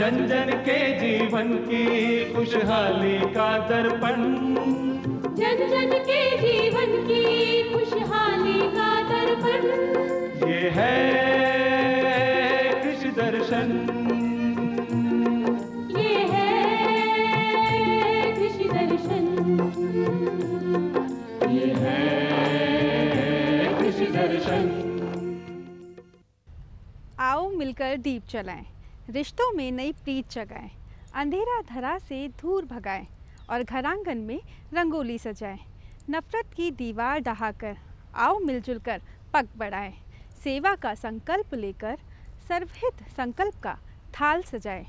जन जन के जीवन की खुशहाली का दर्पण, जन जन के जीवन की खुशहाली का दर्पण, ये है कृषि दर्शन, ये है कृषि दर्शन, ये है कृषि दर्शन। आओ मिलकर दीप जलाएं, रिश्तों में नई प्रीत जगाएं, अंधेरा धरा से दूर भगाएं और घरांगन में रंगोली सजाएं। नफरत की दीवार ढहाकर आओ मिलजुल कर पग बढ़ाएं, सेवा का संकल्प लेकर सर्वहित संकल्प का थाल सजाएं।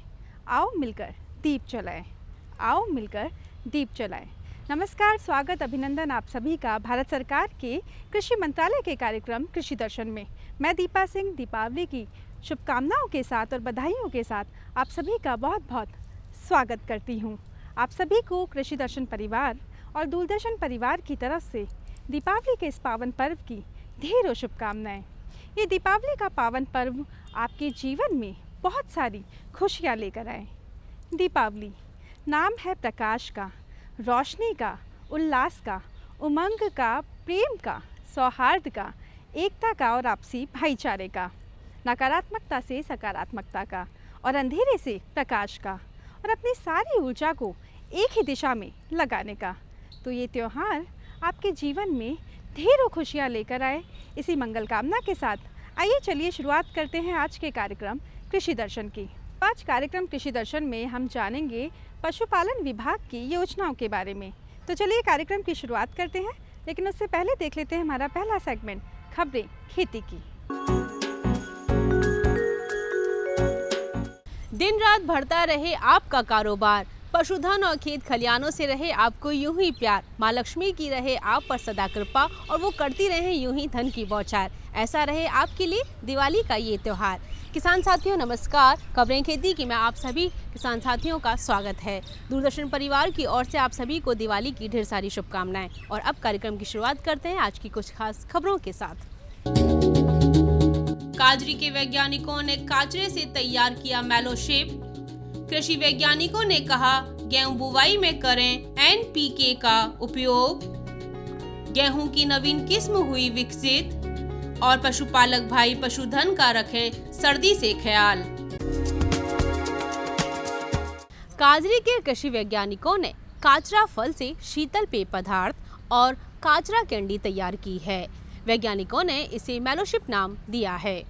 आओ मिलकर दीप जलाएं, आओ मिलकर दीप जलाएं। नमस्कार, स्वागत अभिनंदन आप सभी का भारत सरकार के कृषि मंत्रालय के कार्यक्रम कृषि दर्शन में। मैं दीपा सिंह दीपावली की शुभकामनाओं के साथ और बधाइयों के साथ आप सभी का बहुत बहुत स्वागत करती हूं। आप सभी को कृषि दर्शन परिवार और दूरदर्शन परिवार की तरफ से दीपावली के इस पावन पर्व की ढेरों शुभकामनाएं। ये दीपावली का पावन पर्व आपके जीवन में बहुत सारी खुशियां लेकर आए। दीपावली नाम है प्रकाश का, रोशनी का, उल्लास का, उमंग का, प्रेम का, सौहार्द का, एकता का और आपसी भाईचारे का, नकारात्मकता से सकारात्मकता का और अंधेरे से प्रकाश का, और अपनी सारी ऊर्जा को एक ही दिशा में लगाने का। तो ये त्यौहार आपके जीवन में ढेरों खुशियाँ लेकर आए। इसी मंगल कामना के साथ आइए चलिए शुरुआत करते हैं आज के कार्यक्रम कृषि दर्शन की। आज कार्यक्रम कृषि दर्शन में हम जानेंगे पशुपालन विभाग की योजनाओं के बारे में। तो चलिए कार्यक्रम की शुरुआत करते हैं, लेकिन उससे पहले देख लेते हैं हमारा पहला सेगमेंट, खबरें खेती की। दिन रात बढ़ता रहे आपका कारोबार, पशुधन और खेत खलियानों से रहे आपको यूं ही प्यार, माँ लक्ष्मी की रहे आप पर सदा कृपा और वो करती रहे यूं ही धन की बौछार। ऐसा रहे आपके लिए दिवाली का ये त्यौहार। किसान साथियों नमस्कार, खबरें खेती की में आप सभी किसान साथियों का स्वागत है। दूरदर्शन परिवार की ओर से आप सभी को दिवाली की ढेर सारी शुभकामनाएं। और अब कार्यक्रम की शुरुआत करते हैं आज की कुछ खास खबरों के साथ। काजरी के वैज्ञानिकों ने काचरे से तैयार किया मैलोशेप। कृषि वैज्ञानिकों ने कहा गेहूं बुवाई में करें एनपीके का उपयोग। गेहूं की नवीन किस्म हुई विकसित और पशुपालक भाई पशुधन का रखें सर्दी से ख्याल। काजरी के कृषि वैज्ञानिकों ने काचरा फल से शीतल पेय पदार्थ और काचरा कैंडी तैयार की है। वैज्ञानिकों ने इसे मैलोशिप नाम दिया है।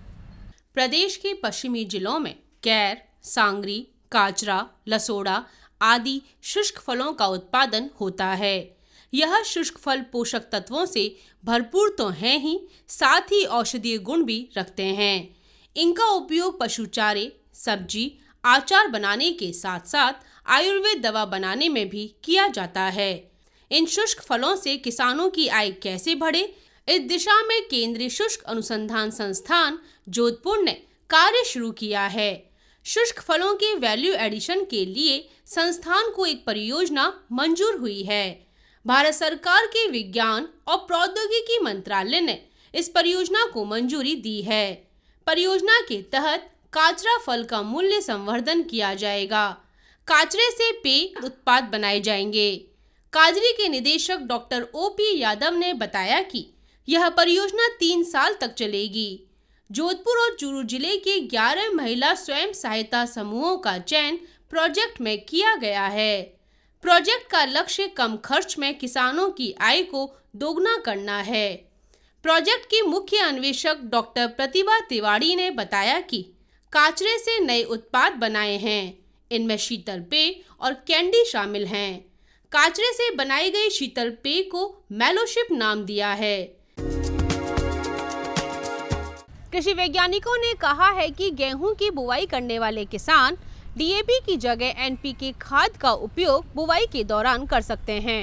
प्रदेश के पश्चिमी जिलों में कैर, सांगरी, काचरा, लसोड़ा आदि शुष्क फलों का उत्पादन होता है। यह शुष्क फल पोषक तत्वों से भरपूर तो हैं ही, साथ ही औषधीय गुण भी रखते हैं। इनका उपयोग पशु चारे, सब्जी, आचार बनाने के साथ साथ आयुर्वेद दवा बनाने में भी किया जाता है। इन शुष्क फलों से किसानों की आय कैसे बढ़े, इस दिशा में केंद्रीय शुष्क अनुसंधान संस्थान जोधपुर ने कार्य शुरू किया है। शुष्क फलों के वैल्यू एडिशन के लिए संस्थान को एक परियोजना मंजूर हुई है। भारत सरकार के विज्ञान और प्रौद्योगिकी मंत्रालय ने इस परियोजना को मंजूरी दी है। परियोजना के तहत काचरा फल का मूल्य संवर्धन किया जाएगा। काचरे से पेय उत्पाद बनाए जाएंगे। काजरी के निदेशक डॉक्टर ओपी यादव ने बताया कि यह परियोजना 3 साल तक चलेगी। जोधपुर और चूरू जिले के 11 महिला स्वयं सहायता समूहों का चयन प्रोजेक्ट में किया गया है। प्रोजेक्ट का लक्ष्य कम खर्च में किसानों की आय को दोगुना करना है। प्रोजेक्ट की मुख्य अन्वेषक डॉक्टर प्रतिभा तिवारी ने बताया कि काचरे से नए उत्पाद बनाए हैं। इनमें शीतल पेय और कैंडी शामिल हैं। काचरे से बनाई गई शीतल पेय को मैलोशिप नाम दिया है। कृषि वैज्ञानिकों ने कहा है कि गेहूं की बुवाई करने वाले किसान डीएपी की जगह एनपीके खाद का उपयोग बुवाई के दौरान कर सकते हैं।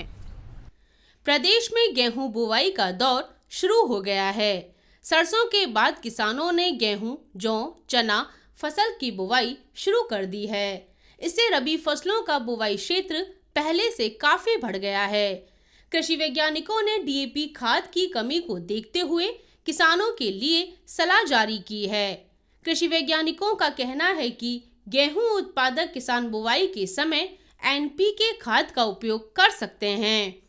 प्रदेश में गेहूं बुवाई का दौर शुरू हो गया है। सरसों के बाद किसानों ने गेहूं, जौ, चना फसल की बुवाई शुरू कर दी है। इससे रबी फसलों का बुवाई क्षेत्र पहले से काफी बढ़ गया है। कृषि वैज्ञानिकों ने डीएपी खाद की कमी को देखते हुए किसानों के लिए सलाह जारी की है। कृषि वैज्ञानिकों का कहना है कि गेहूं उत्पादक किसान बुवाई के समय एनपीके खाद का उपयोग कर सकते हैं।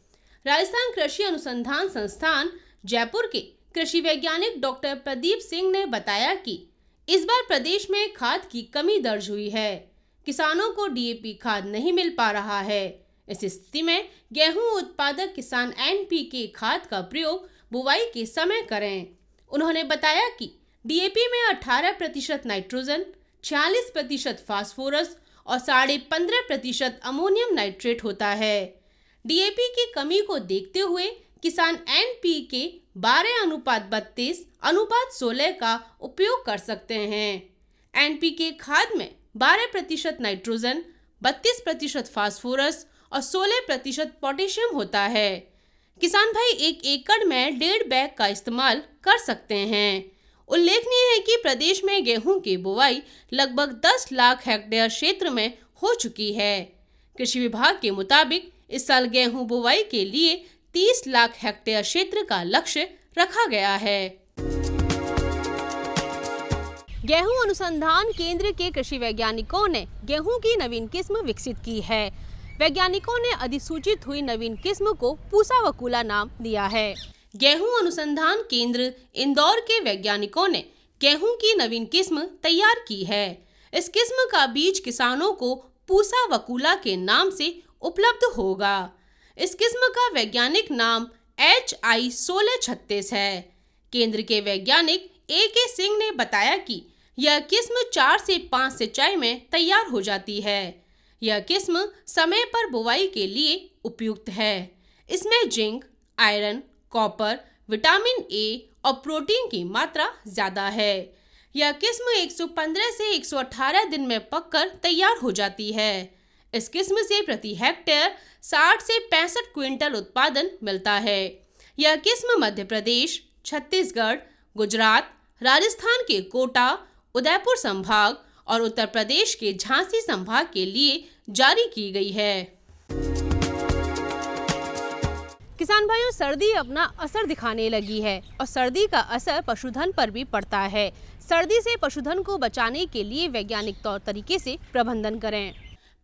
राजस्थान कृषि अनुसंधान संस्थान जयपुर के कृषि वैज्ञानिक डॉक्टर प्रदीप सिंह ने बताया कि इस बार प्रदेश में खाद की कमी दर्ज हुई है। किसानों को डीएपी खाद नहीं मिल पा रहा है। इस स्थिति में गेहूं उत्पादक किसान एनपीके खाद का प्रयोग बुवाई के समय करें। उन्होंने बताया कि डीएपी में 18% नाइट्रोजन, 46% फास्फोरस और 15.5% अमोनियम नाइट्रेट होता है। डीएपी की कमी को देखते हुए किसान एनपीके 12:32:16 का उपयोग कर सकते हैं। एनपीके खाद में 12% नाइट्रोजन, 32% फास्फोरस और 16% पोटेशियम होता है। किसान भाई 1 एकड़ में 1.5 बैग का इस्तेमाल कर सकते हैं। उल्लेखनीय है कि प्रदेश में गेहूं की बुवाई लगभग 10 लाख हेक्टेयर क्षेत्र में हो चुकी है। कृषि विभाग के मुताबिक इस साल गेहूं बुवाई के लिए 30 लाख हेक्टेयर क्षेत्र का लक्ष्य रखा गया है। गेहूं अनुसंधान केंद्र के कृषि वैज्ञानिकों ने गेहूं की नवीन किस्म विकसित की है। वैज्ञानिकों ने अधिसूचित हुई नवीन किस्म को पूसा वकूला नाम दिया है। गेहूं अनुसंधान केंद्र इंदौर के वैज्ञानिकों ने गेहूं की नवीन किस्म तैयार की है। इस किस्म का बीज किसानों को पूसा वकूला के नाम से उपलब्ध होगा। इस किस्म का वैज्ञानिक नाम HI 1636 है। केंद्र के वैज्ञानिक AK सिंह ने बताया कि यह किस्म 4 से 5 सिंचाई में तैयार हो जाती है। यह किस्म समय पर बुवाई के लिए उपयुक्त है। इसमें zinc, iron, copper, vitamin A और प्रोटीन की मात्रा ज्यादा है। यह किस्म 115 से 118 दिन में पककर तैयार हो जाती है। इस किस्म से प्रति हेक्टेयर 60 से 65 क्विंटल उत्पादन मिलता है। यह किस्म मध्य प्रदेश, छत्तीसगढ़, गुजरात, राजस्थान के कोटा, उदयपुर संभाग और उत्तर प्रदेश के झांसी संभाग के लिए जारी की गई है। किसान भाइयों, सर्दी अपना असर दिखाने लगी है और सर्दी का असर पशुधन पर भी पड़ता है। सर्दी से पशुधन को बचाने के लिए वैज्ञानिक तौर तरीके से प्रबंधन करें।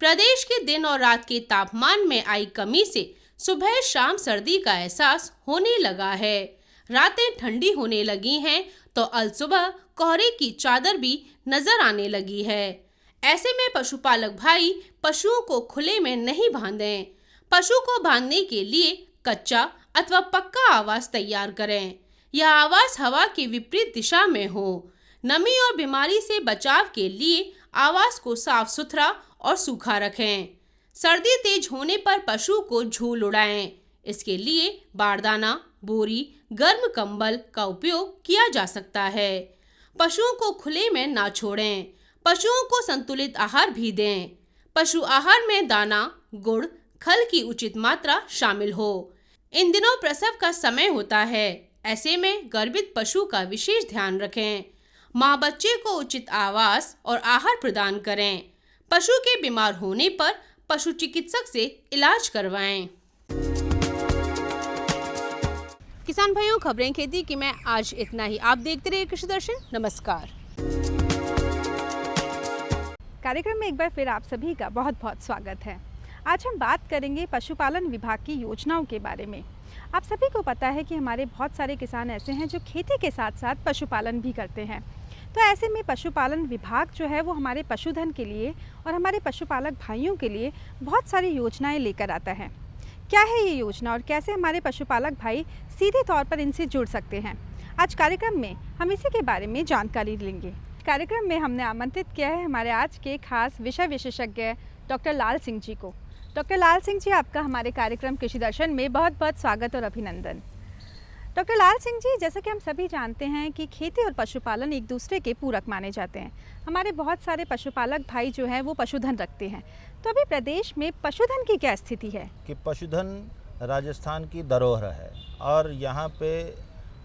प्रदेश के दिन और रात के तापमान में आई कमी से सुबह शाम सर्दी का एहसास होने लगा है। रातें ठंडी होने लगी हैं तो अल सुबह कोहरे की चादर भी नजर आने लगी है। ऐसे में पशुपालक भाई पशुओं को खुले में नहीं बांधें। पशु को बांधने के लिए कच्चा अथवा पक्का आवास तैयार करें। यह आवास हवा के विपरीत दिशा में हो। नमी और बीमारी से बचाव के लिए आवास को साफ सुथरा और सूखा रखें। सर्दी तेज होने पर पशु को झूल उड़ाएं। इसके लिए बारदाना, बोरी, गर्म कंबल का उपयोग किया जा सकता है। पशुओं को खुले में ना छोड़ें। पशुओं को संतुलित आहार भी दें। पशु आहार में दाना, गुड़, खल की उचित मात्रा शामिल हो। इन दिनों प्रसव का समय होता है। ऐसे में गर्भित पशु का विशेष ध्यान रखें। माँ बच्चे को उचित आवास और आहार प्रदान करें। पशु के बीमार होने पर पशु चिकित्सक से इलाज करवाएं। किसान भाइयों, खबरें खेती की मैं आज इतना ही। आप देखते रहिए कृषि दर्शन। नमस्कार। कार्यक्रम में एक बार फिर आप सभी का बहुत बहुत स्वागत है। आज हम बात करेंगे पशुपालन विभाग की योजनाओं के बारे में। आप सभी को पता है कि हमारे बहुत सारे किसान ऐसे हैं जो खेती के साथ साथ पशुपालन भी करते हैं। तो ऐसे में पशुपालन विभाग जो है वो हमारे पशुधन के लिए और हमारे पशुपालक भाइयों के लिए बहुत सारी योजनाएं लेकर आता है। क्या है ये योजना और कैसे हमारे पशुपालक भाई सीधे तौर पर इनसे जुड़ सकते हैं, आज कार्यक्रम में हम इसी के बारे में जानकारी लेंगे। कार्यक्रम में हमने आमंत्रित किया है हमारे आज के खास विषय विशेषज्ञ डॉक्टर लाल सिंह जी को। डॉक्टर लाल सिंह जी, आपका हमारे कार्यक्रम कृषि दर्शन में बहुत बहुत स्वागत और अभिनंदन। डॉक्टर लाल सिंह जी, जैसा कि हम सभी जानते हैं कि खेती और पशुपालन एक दूसरे के पूरक माने जाते हैं। हमारे बहुत सारे पशुपालक भाई जो हैं वो पशुधन रखते हैं। तो अभी प्रदेश में पशुधन की क्या स्थिति है? कि पशुधन राजस्थान की धरोहर है और यहाँ पे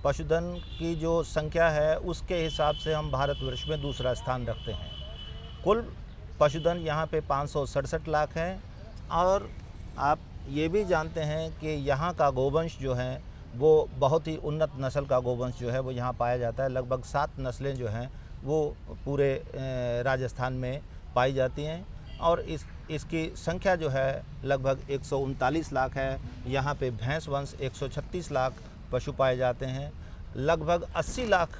पशुधन की जो संख्या है उसके हिसाब से हम भारतवर्ष में दूसरा स्थान रखते हैं। कुल पशुधन यहाँ पे 567 लाख है और आप ये भी जानते हैं कि यहाँ का गोवंश जो है वो बहुत ही उन्नत नस्ल का गोवंश जो है वो यहाँ पाया जाता है। लगभग 7 नस्लें जो हैं वो पूरे राजस्थान में पाई जाती हैं और इसकी संख्या जो है लगभग 139 लाख है। यहाँ पे भैंस वंश 136 लाख पशु पाए जाते हैं। लगभग 80 लाख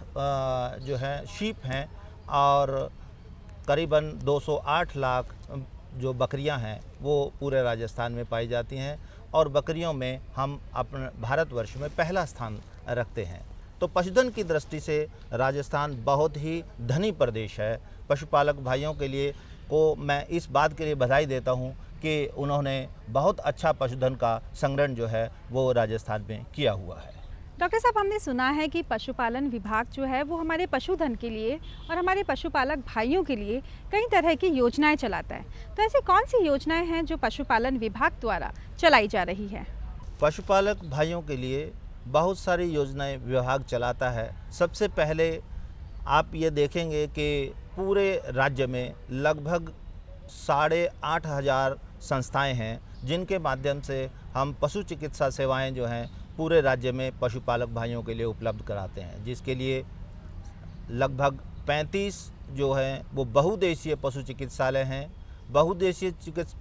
जो है शीप हैं और करीबन 208 लाख जो बकरियां हैं वो पूरे राजस्थान में पाई जाती हैं और बकरियों में हम अपने भारतवर्ष में पहला स्थान रखते हैं। तो पशुधन की दृष्टि से राजस्थान बहुत ही धनी प्रदेश है। पशुपालक भाइयों के लिए को मैं इस बात के लिए बधाई देता हूं कि उन्होंने बहुत अच्छा पशुधन का संग्रहण जो है वो राजस्थान में किया हुआ है। डॉक्टर साहब, हमने सुना है कि पशुपालन विभाग जो है वो हमारे पशुधन के लिए और हमारे पशुपालक भाइयों के लिए कई तरह की योजनाएं चलाता है। तो ऐसी कौन सी योजनाएं हैं जो पशुपालन विभाग द्वारा चलाई जा रही है? पशुपालक भाइयों के लिए बहुत सारी योजनाएं विभाग चलाता है। सबसे पहले आप ये देखेंगे कि पूरे राज्य में लगभग 8,500 संस्थाएं हैं जिनके माध्यम से हम पशु चिकित्सा सेवाएं जो हैं पूरे राज्य में पशुपालक भाइयों के लिए उपलब्ध कराते हैं, जिसके लिए लगभग 35 जो हैं वो बहुउद्देशीय पशु चिकित्सालय हैं। बहुउद्देशीय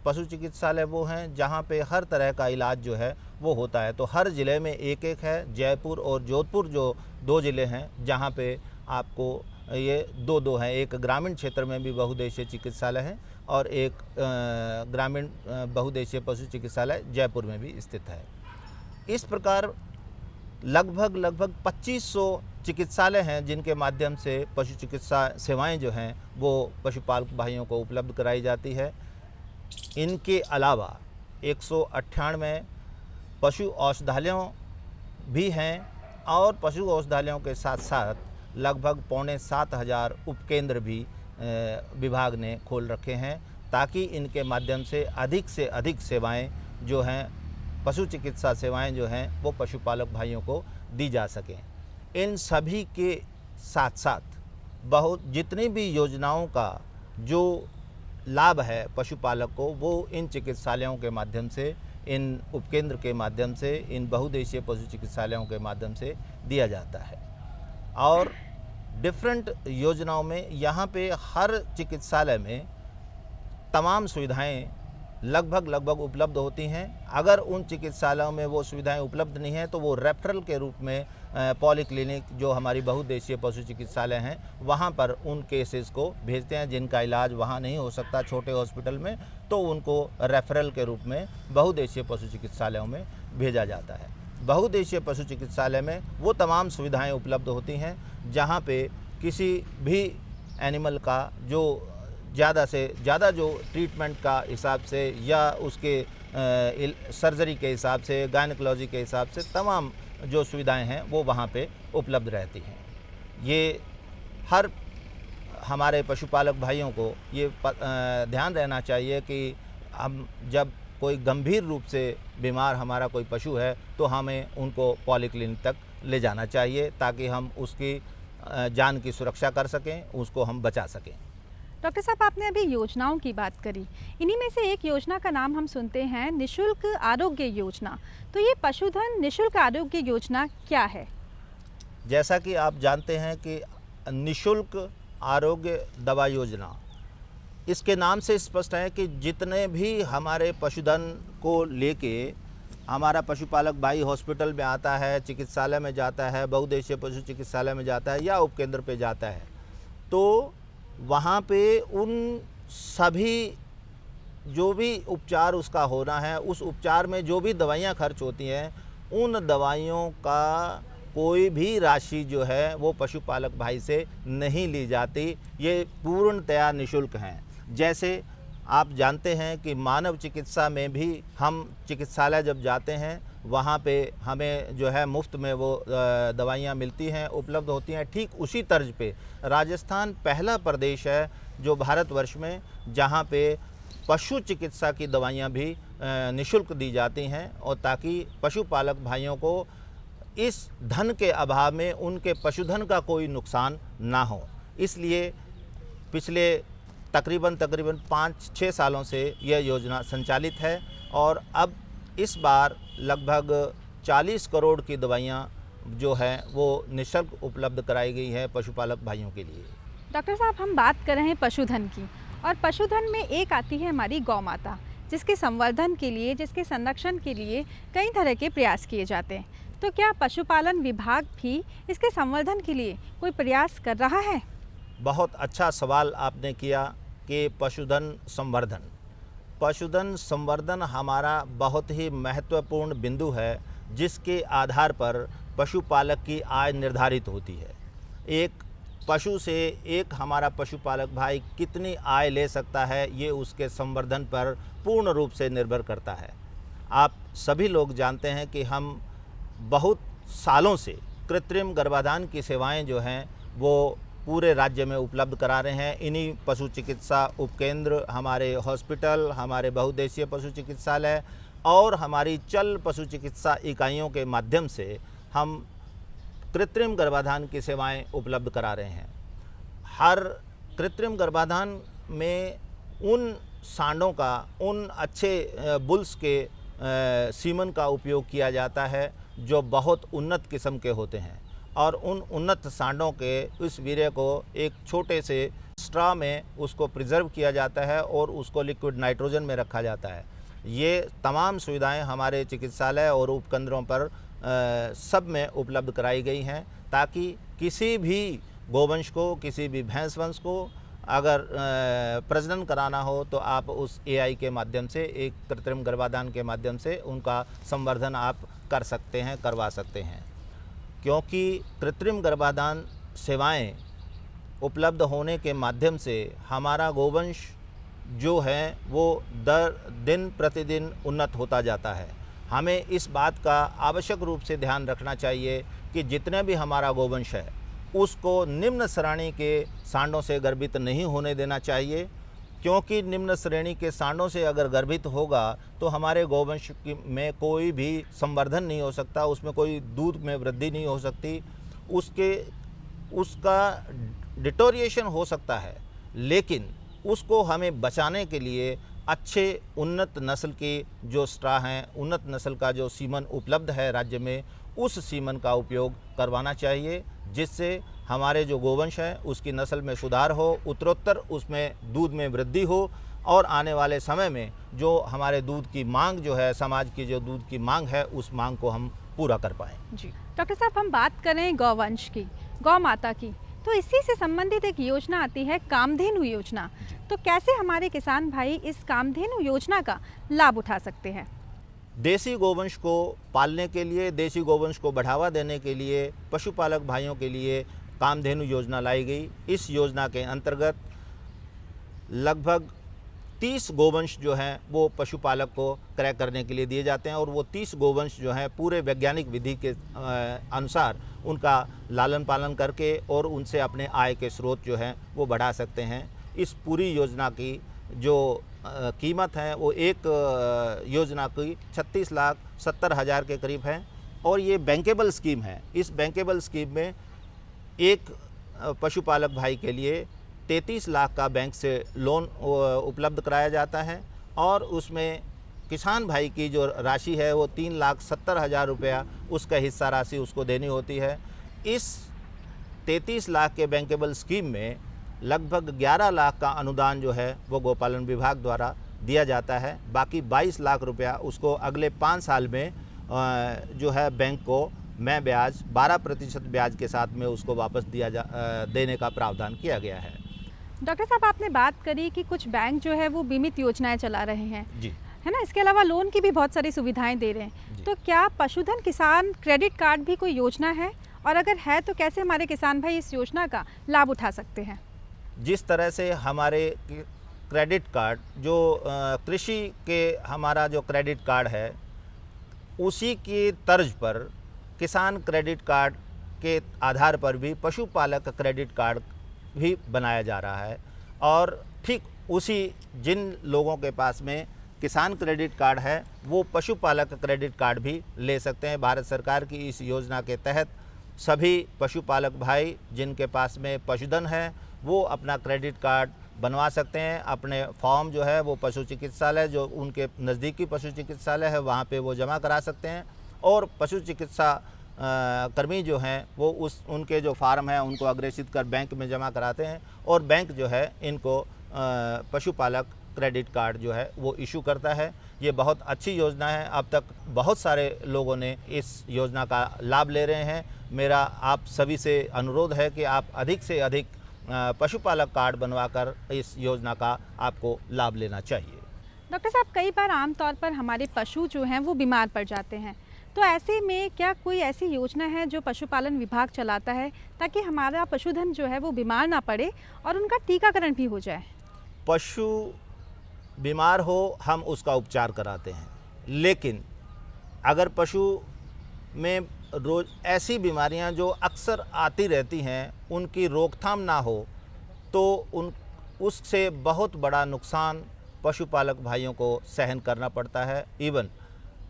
पशु चिकित्सालय वो हैं जहाँ पे हर तरह का इलाज जो है वो होता है। तो हर ज़िले में एक एक है। जयपुर और जोधपुर जो 2 ज़िले हैं जहाँ पे आपको ये 2 हैं। एक ग्रामीण क्षेत्र में भी बहुउद्देशीय चिकित्सालय है और एक ग्रामीण बहुउद्देशीय पशु चिकित्सालय जयपुर में भी स्थित है। इस प्रकार लगभग 2500 चिकित्सालय हैं जिनके माध्यम से पशु चिकित्सा सेवाएं जो हैं वो पशुपालक भाइयों को उपलब्ध कराई जाती है। इनके अलावा 198 पशु औषधालयों भी हैं और पशु औषधालयों के साथ साथ लगभग 6,500 उपकेंद्र भी विभाग ने खोल रखे हैं ताकि इनके माध्यम से अधिक सेवाएं जो हैं पशु चिकित्सा सेवाएं जो हैं वो पशुपालक भाइयों को दी जा सकें। इन सभी के साथ साथ जितनी भी योजनाओं का जो लाभ है पशुपालक को वो इन चिकित्सालयों के माध्यम से, इन उपकेंद्र के माध्यम से, इन बहुउद्देशीय पशु चिकित्सालयों के माध्यम से दिया जाता है। और डिफरेंट योजनाओं में यहाँ पे हर चिकित्सालय में तमाम सुविधाएं लगभग उपलब्ध होती हैं। अगर उन चिकित्सालयों में वो सुविधाएं उपलब्ध नहीं हैं तो वो रेफरल के रूप में पॉलीक्लिनिक जो हमारी बहुउद्देशीय पशु चिकित्सालय हैं वहाँ पर उन केसेस को भेजते हैं जिनका इलाज वहाँ नहीं हो सकता छोटे हॉस्पिटल में, तो उनको रेफरल के रूप में बहुउद्देशीय पशु चिकित्सालयों में भेजा जाता है। बहुउद्देशीय पशु चिकित्सालय में वो तमाम सुविधाएँ उपलब्ध होती हैं जहाँ पे किसी भी एनिमल का जो ज़्यादा से ज़्यादा जो ट्रीटमेंट का हिसाब से या उसके सर्जरी के हिसाब से, गायनेकोलॉजी के हिसाब से तमाम जो सुविधाएं हैं वो वहाँ पे उपलब्ध रहती हैं। ये हर हमारे पशुपालक भाइयों को ये ध्यान रहना चाहिए कि हम जब कोई गंभीर रूप से बीमार हमारा कोई पशु है तो हमें उनको पॉलीक्लिनिक तक ले जाना चाहिए ताकि हम उसकी जान की सुरक्षा कर सकें, उसको हम बचा सकें। डॉक्टर साहब, आपने अभी योजनाओं की बात करी। इन्हीं में से एक योजना का नाम हम सुनते हैं निशुल्क आरोग्य योजना। तो ये पशुधन निशुल्क आरोग्य योजना क्या है? जैसा कि आप जानते हैं कि निशुल्क आरोग्य दवा योजना, इसके नाम से स्पष्ट है कि जितने भी हमारे पशुधन को लेके हमारा पशुपालक भाई हॉस्पिटल में आता है, चिकित्सालय में जाता है, बहुउद्देशीय पशु चिकित्सालय में जाता है या उपकेंद्र पे जाता है, तो वहाँ पे उन सभी जो भी उपचार उसका होना है, उस उपचार में जो भी दवाइयाँ खर्च होती हैं, उन दवाइयों का कोई भी राशि जो है वो पशुपालक भाई से नहीं ली जाती। ये पूर्णतया निःशुल्क हैं। जैसे आप जानते हैं कि मानव चिकित्सा में भी हम चिकित्सालय जब जाते हैं वहाँ पे हमें जो है मुफ्त में वो दवाइयाँ मिलती हैं, उपलब्ध होती हैं। ठीक उसी तर्ज पे राजस्थान पहला प्रदेश है जो भारतवर्ष में जहाँ पे पशु चिकित्सा की दवाइयाँ भी निःशुल्क दी जाती हैं और ताकि पशुपालक भाइयों को इस धन के अभाव में उनके पशुधन का कोई नुकसान ना हो। इसलिए पिछले तकरीबन 5-6 सालों से यह योजना संचालित है और अब इस बार लगभग 40 करोड़ की दवाइयाँ जो हैं वो निःशुल्क उपलब्ध कराई गई है पशुपालक भाइयों के लिए। डॉक्टर साहब, हम बात कर रहे हैं पशुधन की और पशुधन में एक आती है हमारी गौ माता, जिसके संवर्धन के लिए, जिसके संरक्षण के लिए कई तरह के प्रयास किए जाते हैं। तो क्या पशुपालन विभाग भी इसके संवर्धन के लिए कोई प्रयास कर रहा है? बहुत अच्छा सवाल आपने किया कि पशुधन संवर्धन। पशुधन संवर्धन हमारा बहुत ही महत्वपूर्ण बिंदु है, जिसके आधार पर पशुपालक की आय निर्धारित होती है। एक पशु से एक हमारा पशुपालक भाई कितनी आय ले सकता है, ये उसके संवर्धन पर पूर्ण रूप से निर्भर करता है। आप सभी लोग जानते हैं कि हम बहुत सालों से कृत्रिम गर्भाधान की सेवाएं जो हैं वो पूरे राज्य में उपलब्ध करा रहे हैं। इन्हीं पशु चिकित्सा उपकेंद्र, हमारे हॉस्पिटल, हमारे बहुउद्देशीय पशु चिकित्सालय और हमारी चल पशु चिकित्सा इकाइयों के माध्यम से हम कृत्रिम गर्भाधान की सेवाएं उपलब्ध करा रहे हैं। हर कृत्रिम गर्भाधान में उन सांडों का, उन अच्छे बुल्स के सीमन का उपयोग किया जाता है जो बहुत उन्नत किस्म के होते हैं, और उन उन्नत सांडों के इस वीर्य को एक छोटे से स्ट्रा में उसको प्रिजर्व किया जाता है और उसको लिक्विड नाइट्रोजन में रखा जाता है। ये तमाम सुविधाएं हमारे चिकित्सालय और उपकेंद्रों पर सब में उपलब्ध कराई गई हैं, ताकि किसी भी गोवंश को, किसी भी भैंस वंश को अगर प्रजनन कराना हो तो आप उस एआई के माध्यम से, एक कृत्रिम गर्भाधान के माध्यम से उनका संवर्धन आप कर सकते हैं, करवा सकते हैं। क्योंकि कृत्रिम गर्भाधान सेवाएं उपलब्ध होने के माध्यम से हमारा गोवंश जो है वो दिन प्रतिदिन उन्नत होता जाता है। हमें इस बात का आवश्यक रूप से ध्यान रखना चाहिए कि जितने भी हमारा गोवंश है उसको निम्न श्रेणी के सांडों से गर्भित नहीं होने देना चाहिए, क्योंकि निम्न श्रेणी के सांडों से अगर गर्भित होगा तो हमारे गोवंश में कोई भी संवर्धन नहीं हो सकता, उसमें कोई दूध में वृद्धि नहीं हो सकती, उसका डिटोरिएशन हो सकता है। लेकिन उसको हमें बचाने के लिए अच्छे उन्नत नस्ल की जो स्ट्रा हैं, उन्नत नस्ल का जो सीमन उपलब्ध है राज्य में, उस सीमन का उपयोग करवाना चाहिए, जिससे हमारे जो गोवंश है उसकी नस्ल में सुधार हो, उत्तरोत्तर उसमें दूध में वृद्धि हो, और आने वाले समय में जो हमारे दूध की मांग जो है, समाज की जो दूध की मांग है, उस मांग को हम पूरा कर पाएँ। जी डॉक्टर साहब, हम बात करें गौवंश की, गौ माता की, तो इसी से संबंधित एक योजना आती है कामधेनु योजना। तो कैसे हमारे किसान भाई इस कामधेनु योजना का लाभ उठा सकते हैं? देसी गोवंश को पालने के लिए, देसी गोवंश को बढ़ावा देने के लिए पशुपालक भाइयों के लिए कामधेनु योजना लाई गई। इस योजना के अंतर्गत लगभग 30 गोवंश जो हैं वो पशुपालक को क्रय करने के लिए दिए जाते हैं, और वो 30 गोवंश जो हैं पूरे वैज्ञानिक विधि के अनुसार उनका लालन पालन करके और उनसे अपने आय के स्रोत जो हैं वो बढ़ा सकते हैं। इस पूरी योजना की जो कीमत है वो एक योजना की 36,70,000 के करीब है, और ये बैंकेबल स्कीम है। इस बैंकेबल स्कीम में एक पशुपालक भाई के लिए 33 लाख का बैंक से लोन उपलब्ध कराया जाता है, और उसमें किसान भाई की जो राशि है वो 3,70,000 रुपया उसका हिस्सा राशि उसको देनी होती है। इस 33 लाख के बैंकेबल स्कीम में लगभग 11 लाख का अनुदान जो है वो गौपालन विभाग द्वारा दिया जाता है। बाकी 22 लाख रुपया उसको अगले 5 साल में जो है बैंक को मैं ब्याज 12% ब्याज के साथ में उसको वापस देने का प्रावधान किया गया है। डॉक्टर साहब, आपने बात करी कि कुछ बैंक जो है वो बीमित योजनाएं चला रहे हैं, जी, है ना, इसके अलावा लोन की भी बहुत सारी सुविधाएं दे रहे हैं। तो क्या पशुधन किसान क्रेडिट कार्ड भी कोई योजना है, और अगर है तो कैसे हमारे किसान भाई इस योजना का लाभ उठा सकते हैं? जिस तरह से हमारे क्रेडिट कार्ड जो कृषि के हमारा जो क्रेडिट कार्ड है, उसी की तर्ज पर किसान क्रेडिट कार्ड के आधार पर भी पशुपालक क्रेडिट कार्ड भी बनाया जा रहा है। और ठीक उसी जिन लोगों के पास में किसान क्रेडिट कार्ड है वो पशुपालक क्रेडिट कार्ड भी ले सकते हैं। भारत सरकार की इस योजना के तहत सभी पशुपालक भाई जिनके पास में पशुधन है वो अपना क्रेडिट कार्ड बनवा सकते हैं। अपने फॉर्म जो है वो पशु चिकित्सालय, जो उनके नज़दीकी पशु चिकित्सालय है, वहाँ पे वो जमा करा सकते हैं, और पशु चिकित्सा कर्मी जो हैं वो उनके जो फार्म हैं उनको अग्रेसित कर बैंक में जमा कराते हैं, और बैंक जो है इनको पशुपालक क्रेडिट कार्ड जो है वो इशू करता है। ये बहुत अच्छी योजना है। अब तक बहुत सारे लोगों ने इस योजना का लाभ ले रहे हैं। मेरा आप सभी से अनुरोध है कि आप अधिक से अधिक पशुपालक कार्ड बनवाकर इस योजना का आपको लाभ लेना चाहिए। डॉक्टर साहब, कई बार आमतौर पर हमारे पशु जो हैं वो बीमार पड़ जाते हैं, तो ऐसे में क्या कोई ऐसी योजना है जो पशुपालन विभाग चलाता है ताकि हमारा पशुधन जो है वो बीमार ना पड़े और उनका टीकाकरण भी हो जाए? पशु बीमार हो हम उसका उपचार कराते हैं, लेकिन अगर पशु में रोज ऐसी बीमारियां जो अक्सर आती रहती हैं उनकी रोकथाम ना हो तो उससे बहुत बड़ा नुकसान पशुपालक भाइयों को सहन करना पड़ता है। इवन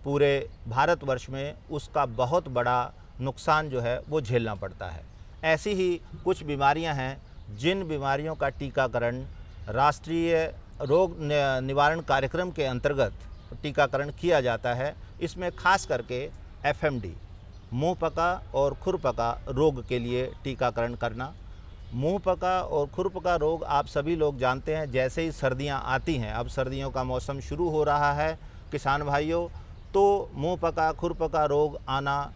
पूरे भारतवर्ष में उसका बहुत बड़ा नुकसान जो है वो झेलना पड़ता है। ऐसी ही कुछ बीमारियां हैं जिन बीमारियों का टीकाकरण राष्ट्रीय रोग निवारण कार्यक्रम के अंतर्गत टीकाकरण किया जाता है। इसमें खास करके FMD मुंहपका और खुरपका रोग के लिए टीकाकरण करना। मुंहपका और खुरपका रोग आप सभी लोग जानते हैं, जैसे ही सर्दियां आती हैं, अब सर्दियों का मौसम शुरू हो रहा है किसान भाइयों, तो मुंहपका खुरपका रोग आना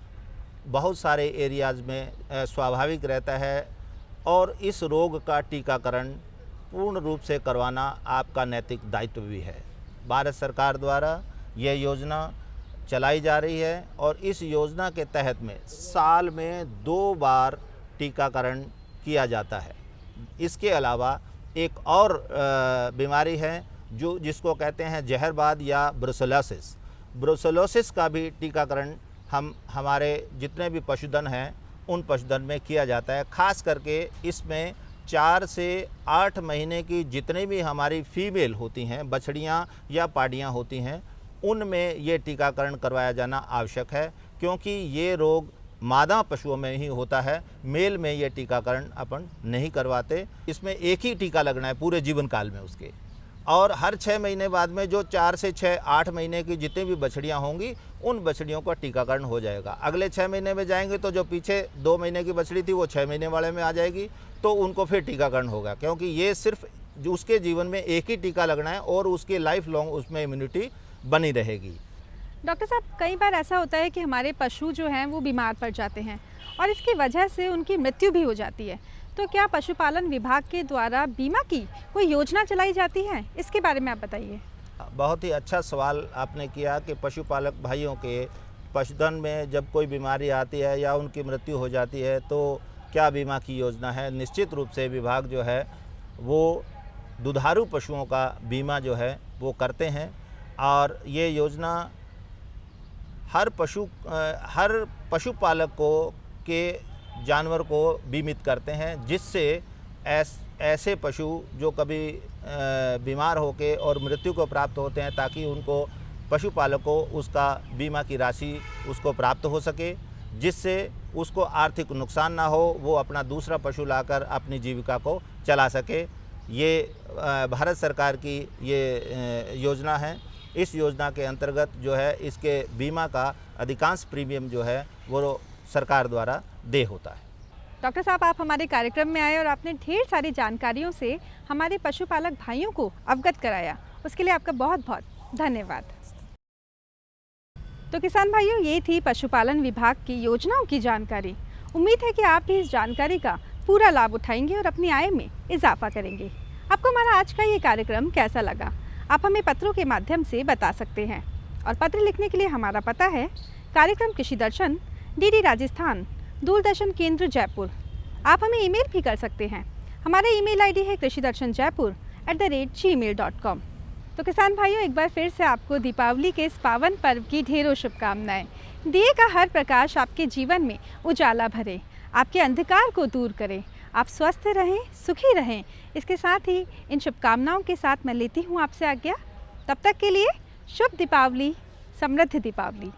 बहुत सारे एरियाज़ में स्वाभाविक रहता है और इस रोग का टीकाकरण पूर्ण रूप से करवाना आपका नैतिक दायित्व भी है। भारत सरकार द्वारा यह योजना चलाई जा रही है और इस योजना के तहत में साल में 2 बार टीकाकरण किया जाता है। इसके अलावा एक और बीमारी है जिसको कहते हैं जहरबाद या ब्रुसेलोसिस का भी टीकाकरण हमारे जितने भी पशुधन हैं उन पशुधन में किया जाता है। खास करके इसमें 4 से 8 महीने की जितनी भी हमारी फीमेल होती हैं, बछड़ियां या पाड़ियां होती हैं, उनमें ये टीकाकरण करवाया जाना आवश्यक है, क्योंकि ये रोग मादा पशुओं में ही होता है। मेल में ये टीकाकरण अपन नहीं करवाते। इसमें एक ही टीका लगना है पूरे जीवन काल में उसके, और हर 6 महीने बाद में जो 4 से 6-8 महीने की जितनी भी बछड़ियां होंगी उन बछड़ियों का टीकाकरण हो जाएगा। अगले 6 महीने में जाएंगे तो जो पीछे 2 महीने की बछड़ी थी वो 6 महीने वाले में आ जाएगी, तो उनको फिर टीकाकरण होगा, क्योंकि ये सिर्फ उसके जीवन में एक ही टीका लगना है और उसकी लाइफ लॉन्ग उसमें इम्यूनिटी बनी रहेगी। डॉक्टर साहब, कई बार ऐसा होता है कि हमारे पशु जो हैं वो बीमार पड़ जाते हैं और इसकी वजह से उनकी मृत्यु भी हो जाती है, तो क्या पशुपालन विभाग के द्वारा बीमा की कोई योजना चलाई जाती है? इसके बारे में आप बताइए। बहुत ही अच्छा सवाल आपने किया कि पशुपालक भाइयों के पशुधन में जब कोई बीमारी आती है या उनकी मृत्यु हो जाती है तो क्या बीमा की योजना है। निश्चित रूप से विभाग जो है वो दुधारू पशुओं का बीमा जो है वो करते हैं, और ये योजना हर पशुपालक के जानवर को बीमित करते हैं, जिससे ऐसे पशु जो कभी बीमार होके और मृत्यु को प्राप्त होते हैं, ताकि उनको पशुपालक को उसका बीमा की राशि उसको प्राप्त हो सके, जिससे उसको आर्थिक नुकसान ना हो, वो अपना दूसरा पशु लाकर अपनी जीविका को चला सके। ये भारत सरकार की ये योजना है। इस योजना के अंतर्गत जो है इसके बीमा का अधिकांश प्रीमियम जो है वो सरकार द्वारा देय होता है। डॉक्टर साहब, आप हमारे कार्यक्रम में आए और आपने ढेर सारी जानकारियों से हमारे पशुपालक भाइयों को अवगत कराया, उसके लिए आपका बहुत बहुत धन्यवाद। तो किसान भाइयों, ये थी पशुपालन विभाग की योजनाओं की जानकारी। उम्मीद है कि आप भी इस जानकारी का पूरा लाभ उठाएंगे और अपनी आय में इजाफा करेंगे। आपको हमारा आज का ये कार्यक्रम कैसा लगा, आप हमें पत्रों के माध्यम से बता सकते हैं, और पत्र लिखने के लिए हमारा पता है कार्यक्रम कृषि दर्शन, DD राजस्थान, दूरदर्शन केंद्र, जयपुर। आप हमें ईमेल भी कर सकते हैं। हमारा ईमेल ID है krishidarshanjaipur@gmail.com। तो किसान भाइयों, एक बार फिर से आपको दीपावली के इस पावन पर्व की ढेरों शुभकामनाएं। दिए का हर प्रकाश आपके जीवन में उजाला भरे, आपके अंधकार को दूर करे, आप स्वस्थ रहें, सुखी रहें। इसके साथ ही इन शुभकामनाओं के साथ मैं लेती हूँ आपसे आज्ञा। तब तक के लिए शुभ दीपावली, समृद्ध दीपावली।